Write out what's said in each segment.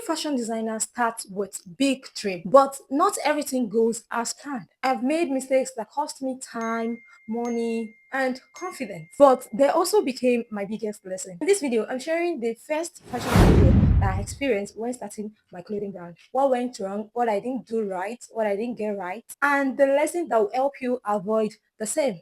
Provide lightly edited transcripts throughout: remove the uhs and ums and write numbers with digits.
fashion designer starts with big dream, but not everything goes as planned. I've made mistakes that cost me time, money, and confidence, but they also became my biggest lesson. In this video, I'm sharing the first fashion failure that I experienced when starting my clothing brand. What went wrong, what I didn't do right, what I didn't get right, and the lesson that will help you avoid the same.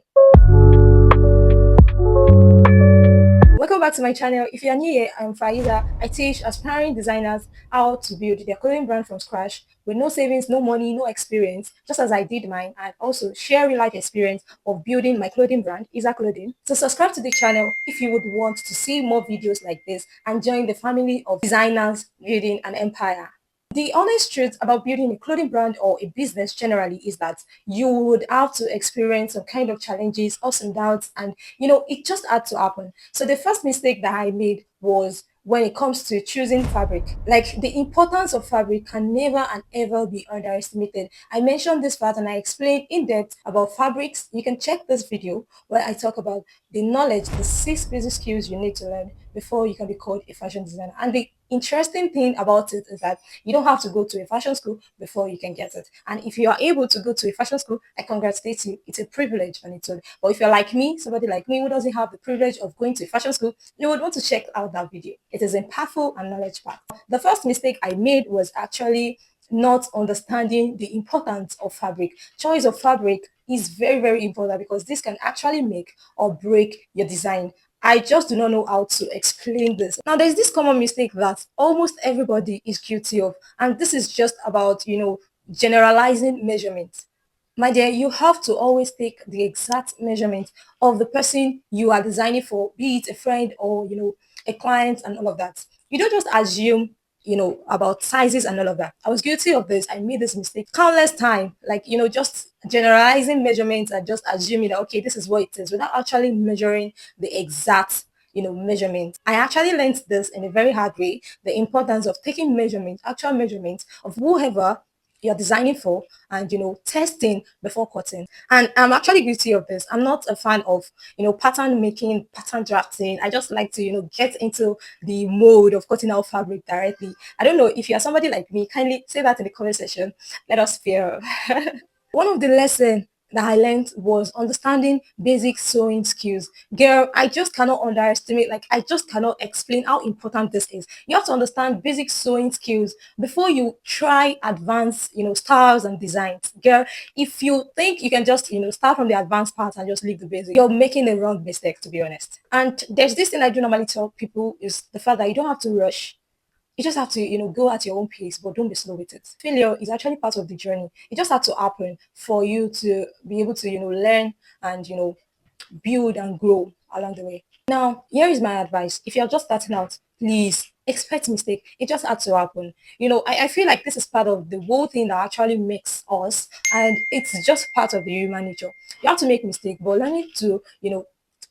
Welcome back to my channel. If you're new here, I'm Faiza. I teach aspiring designers how to build their clothing brand from scratch with no savings, no money, no experience, just as I did mine, and also share real life experience of building my clothing brand, Isa Clothing. So subscribe to the channel if you would want to see more videos like this and join the family of designers building an empire. The honest truth about building a clothing brand or a business generally is that you would have to experience some kind of challenges, ups and downs, and it just had to happen. So the first mistake that I made was when it comes to choosing fabric. Like the importance of fabric can never and ever be underestimated. I mentioned this part and I explained in depth about fabrics. You can check this video where I talk about the knowledge, the 6 basic skills you need to learn before you can be called a fashion designer. And the interesting thing about it is that you don't have to go to a fashion school before you can get it. And if you are able to go to a fashion school, I congratulate you. It's a privilege on its own. But if you're like me, somebody like me who doesn't have the privilege of going to a fashion school, you would want to check out that video. It is impactful and knowledge packed. The first mistake I made was actually not understanding the importance of fabric. Choice of fabric is very, very important because this can actually make or break your design. I just do not know how to explain this. Now, there's this common mistake that almost everybody is guilty of, and this is just about, generalizing measurements. My dear, you have to always take the exact measurement of the person you are designing for, be it a friend or, a client and all of that. You don't just assume, about sizes and all of that. I was guilty of this. I made this mistake countless time, like, just generalizing measurements and just assuming that, okay, this is what it is without actually measuring the exact measurement. I actually learned this in a very hard way, the importance of taking measurements, actual measurements of whoever you're designing for and testing before cutting. And I'm actually guilty of this. I'm not a fan of pattern making, pattern drafting. I just like to get into the mode of cutting out fabric directly. I don't know if you're somebody like me, kindly say that in the comment section. Let us fear. One of the lessons that I learned was understanding basic sewing skills. Girl, I just cannot underestimate, like I just cannot explain how important this is. You have to understand basic sewing skills before you try advanced, styles and designs. Girl, if you think you can just, start from the advanced part and just leave the basic, you're making a wrong mistake, to be honest. And there's this thing I do normally tell people is the fact that you don't have to rush. You just have to, go at your own pace, but don't be slow with it. Failure is actually part of the journey. It just had to happen for you to be able to, learn and, build and grow along the way. Now, here is my advice. If you're just starting out, please expect mistake. It just had to happen. I feel like this is part of the whole thing that actually makes us, and it's just part of the human nature. You have to make mistake, but learning to,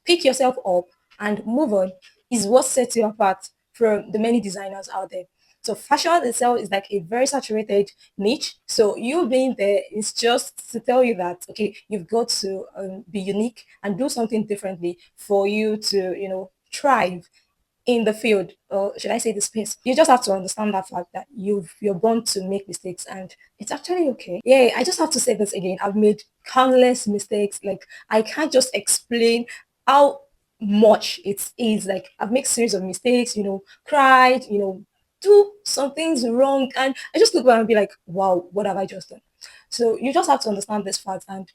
pick yourself up and move on is what sets you apart from the many designers out there. So fashion itself is like a very saturated niche. So you being there is just to tell you that, okay, you've got to be unique and do something differently for you to, thrive in the field, or should I say the space. You just have to understand that fact that you're born to make mistakes and it's actually okay. Yeah, I just have to say this again. I've made countless mistakes. Like I can't just explain how much it is. Like I've made series of mistakes, cried, do some things wrong, and I just look back and be like, wow, what have I just done? So you just have to understand this fact and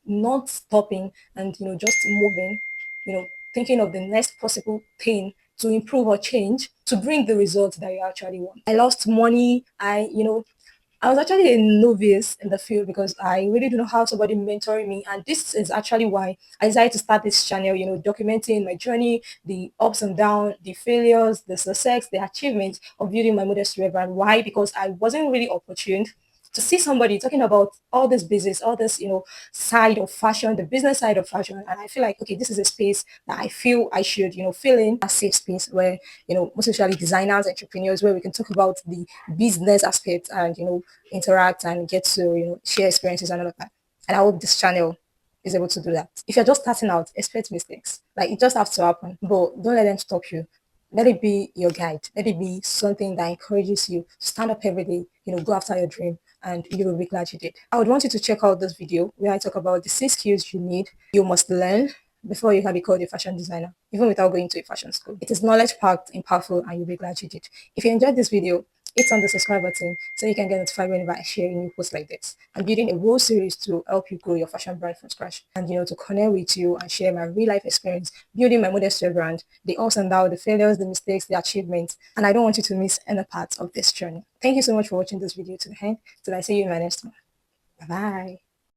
not stopping and just moving, thinking of the next possible thing to improve or change to bring the results that you actually want. I lost money. I was actually a novice in the field because I really don't know how somebody mentoring me. And this is actually why I decided to start this channel, documenting my journey, the ups and downs, the failures, the success, the achievements of building my modest brand. Why? Because I wasn't really opportune to see somebody talking about all this business, all this, side of fashion, the business side of fashion. And I feel like, okay, this is a space that I feel I should, fill in a safe space where, most especially designers, entrepreneurs, where we can talk about the business aspect and, interact and get to, share experiences and all of that. And I hope this channel is able to do that. If you're just starting out, expect mistakes. Like it just has to happen, but don't let them stop you. Let it be your guide. Let it be something that encourages you to stand up every day, go after your dream, and you will be glad you did. I would want you to check out this video where I talk about the 6 skills you must learn before you can be called a fashion designer, even without going to a fashion school. It is knowledge packed and powerful, and you'll be glad you did. If you enjoyed this video, hit on the subscribe button so you can get notified whenever I share new posts like this. I'm building a whole series to help you grow your fashion brand from scratch and to connect with you and share my real life experience building my modest wear brand, the ups and downs, the failures, the mistakes, the achievements. And I don't want you to miss any part of this journey. Thank you so much for watching this video to the end. Till I see you in my next one. Bye bye.